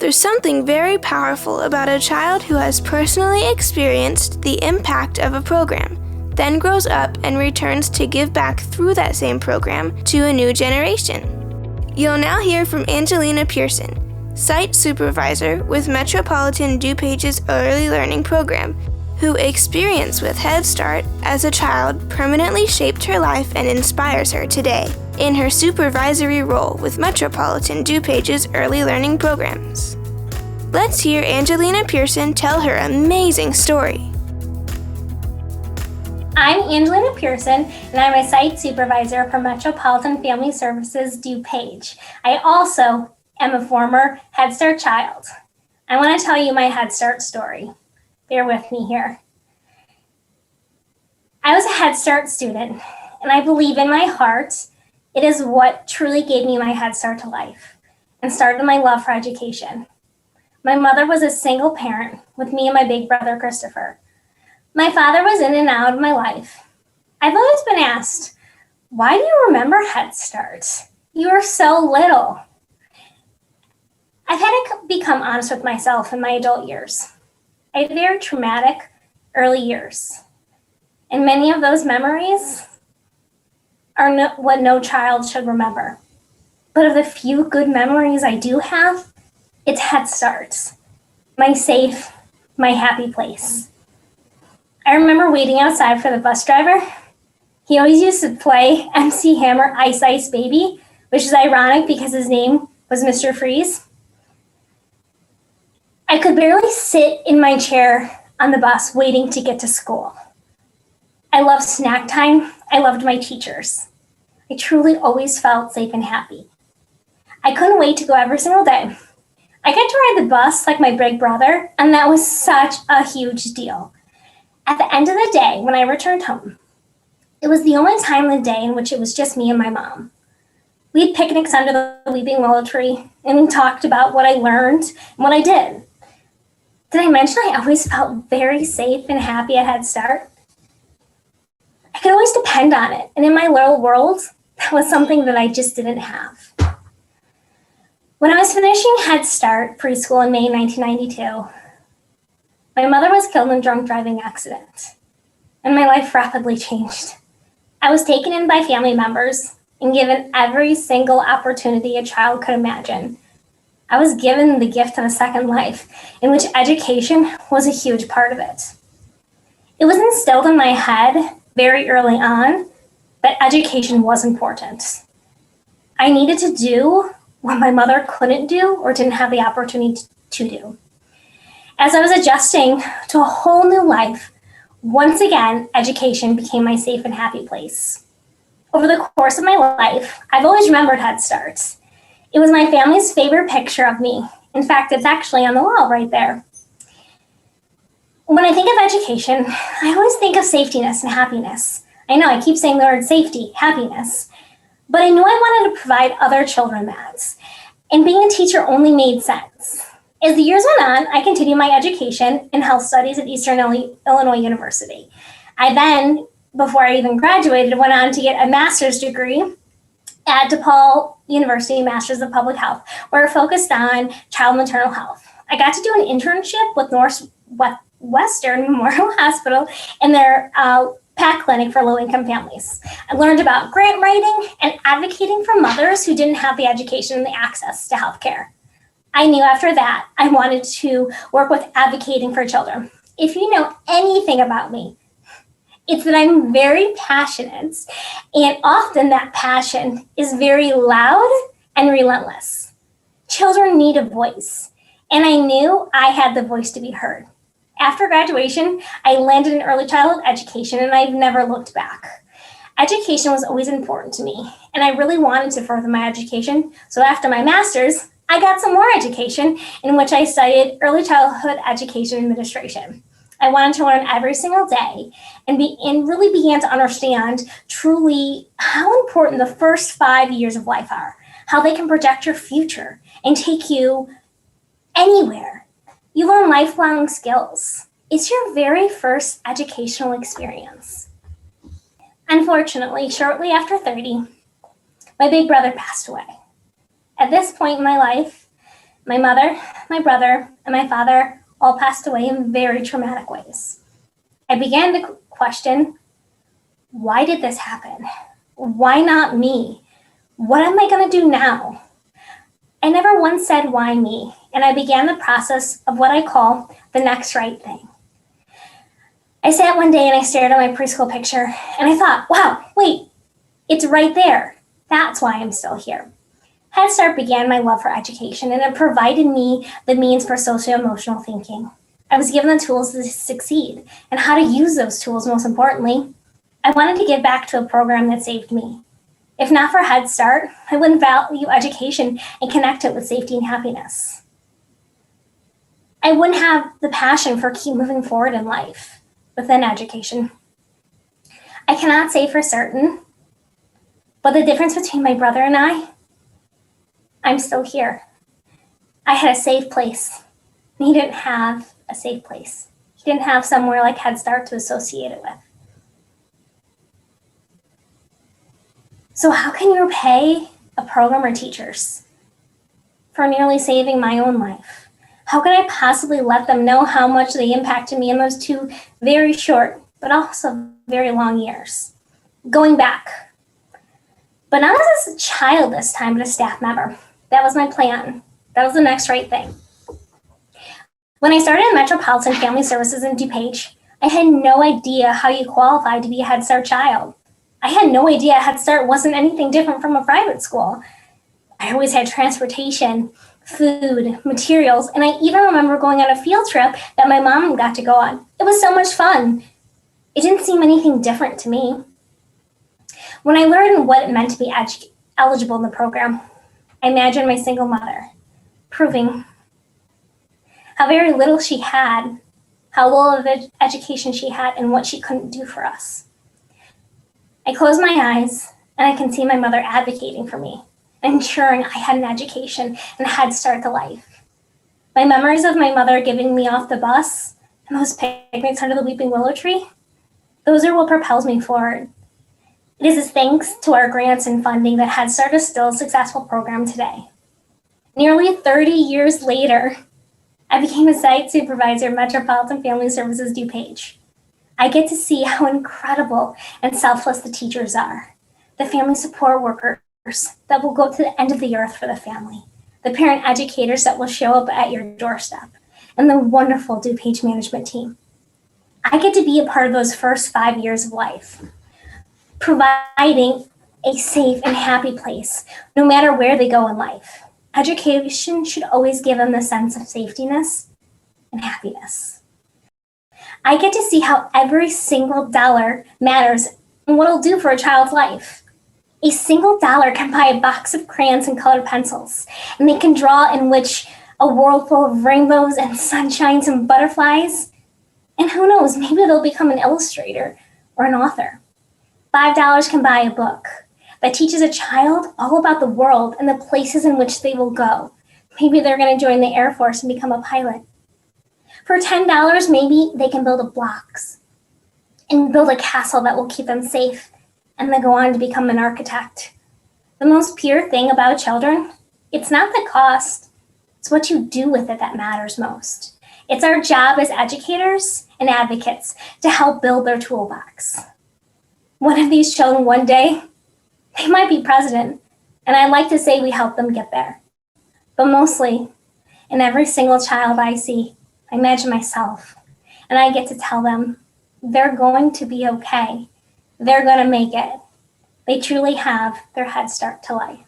There's something very powerful about a child who has personally experienced the impact of a program, then grows up and returns to give back through that same program to a new generation. You'll now hear from Angelina Pearson, Site Supervisor with Metropolitan DuPage's Early Learning Program, who experience with HeadStart as a child permanently shaped her life and inspires her today in her supervisory role with Metropolitan DuPage's Early Learning Programs. Let's hear Angelina Pearson tell her amazing story. I'm Angelina Pearson, and I'm a Site Supervisor for Metropolitan Family Services DuPage. I also am a former HeadStart child. I want to tell you my HeadStart story. Bear with me here. I was a HeadStart student, and I believe in my heart it is what truly gave me my HeadStart to life and started my love for education. My mother was a single parent with me and my big brother, Christopher. My father was in and out of my life. I've always been asked, why do you remember HeadStart? You were so little. I've had to become honest with myself in my adult years. I had very traumatic early years, and many of those memories are what no child should remember. But of the few good memories I do have, it's HeadStart, my safe, my happy place. I remember waiting outside for the bus driver. He always used to play MC Hammer Ice Ice Baby, which is ironic because his name was Mr. Freeze. I could barely sit in my chair on the bus waiting to get to school. I loved snack time. I loved my teachers. I truly always felt safe and happy. I couldn't wait to go every single day. I got to ride the bus like my big brother, and that was such a huge deal. At the end of the day, when I returned home, it was the only time of the day in which it was just me and my mom. We had picnics under the weeping willow tree, and we talked about what I learned and what I did. Did I mention I always felt very safe and happy at HeadStart? I could always depend on it, and in my little world, that was something that I just didn't have. When I was finishing HeadStart preschool in May 1992, my mother was killed in a drunk driving accident, and my life rapidly changed. I was taken in by family members and given every single opportunity a child could imagine. I was given the gift of a second life, in which education was a huge part of it. It was instilled in my head very early on that education was important. I needed to do what my mother couldn't do or didn't have the opportunity to do. As I was adjusting to a whole new life, once again, education became my safe and happy place. Over the course of my life, I've always remembered HeadStart. It was my family's favorite picture of me. In fact, it's actually on the wall right there. When I think of education, I always think of safetyness and happiness. I know I keep saying the word safety, happiness, but I knew I wanted to provide other children that. And being a teacher only made sense. As the years went on, I continued my education in health studies at Eastern Illinois University. I then, before I even graduated, went on to get a master's degree at DePaul University, Masters of Public Health, where I focused on child maternal health. I got to do an internship with Northwestern Memorial Hospital in their PAC clinic for low-income families. I learned about grant writing and advocating for mothers who didn't have the education and the access to healthcare. I knew after that I wanted to work with advocating for children. If you know anything about me, it's that I'm very passionate, and often that passion is very loud and relentless. Children need a voice, and I knew I had the voice to be heard. After graduation, I landed in early childhood education, and I've never looked back. Education was always important to me, and I really wanted to further my education. So after my master's, I got some more education in which I studied early childhood education administration. I wanted to learn every single day and really began to understand truly how important the first 5 years of life are, how they can project your future and take you anywhere. You learn lifelong skills. It's your very first educational experience. Unfortunately, shortly after 30, my big brother passed away. At this point in my life, My mother, my brother, and my father all passed away in very traumatic ways. I began to question, why did this happen? Why not me? What am I going to do now? I never once said, why me? And I began the process of what I call the next right thing. I sat one day and I stared at my preschool picture and I thought, wow, wait, it's right there. That's why I'm still here. HeadStart began my love for education, and it provided me the means for socio-emotional thinking. I was given the tools to succeed and how to use those tools, most importantly. I wanted to give back to a program that saved me. If not for HeadStart, I wouldn't value education and connect it with safety and happiness. I wouldn't have the passion for keep moving forward in life within education. I cannot say for certain, but the difference between my brother and I'm still here. I had a safe place. He didn't have a safe place. He didn't have somewhere like HeadStart to associate it with. So how can you repay a program or teachers for nearly saving my own life? How can I possibly let them know how much they impacted me in those 2 very short, but also very long years? Going back, but not as a child this time, but a staff member. That was my plan. That was the next right thing. When I started in Metropolitan Family Services in DuPage, I had no idea how you qualified to be a HeadStart child. I had no idea HeadStart wasn't anything different from a private school. I always had transportation, food, materials, and I even remember going on a field trip that my mom got to go on. It was so much fun. It didn't seem anything different to me. When I learned what it meant to be eligible in the program, I imagined my single mother, proving how very little she had, how little of education she had, and what she couldn't do for us. I close my eyes and I can see my mother advocating for me, ensuring I had an education and had start to life. My memories of my mother giving me off the bus and those picnics under the weeping willow tree, those are what propels me forward. It is thanks to our grants and funding that HeadStart is still a successful program today. Nearly 30 years later, I became a site supervisor at Metropolitan Family Services DuPage. I get to see how incredible and selfless the teachers are, the family support workers that will go to the end of the earth for the family, the parent educators that will show up at your doorstep, and the wonderful DuPage management team. I get to be a part of those first 5 years of life, providing a safe and happy place, no matter where they go in life. Education should always give them the sense of safetyness and happiness. I get to see how every single dollar matters and what it'll do for a child's life. A single dollar can buy a box of crayons and colored pencils, and they can draw in which a world full of rainbows and sunshines and butterflies. And who knows, maybe they'll become an illustrator or an author. $5 can buy a book that teaches a child all about the world and the places in which they will go. Maybe they're going to join the Air Force and become a pilot. For $10, maybe they can build blocks and build a castle that will keep them safe and then go on to become an architect. The most pure thing about children, it's not the cost, it's what you do with it that matters most. It's our job as educators and advocates to help build their toolbox. One of these children one day, they might be president, and I'd like to say we help them get there. But mostly, in every single child I see, I imagine myself, and I get to tell them they're going to be okay. They're going to make it. They truly have their head start to life.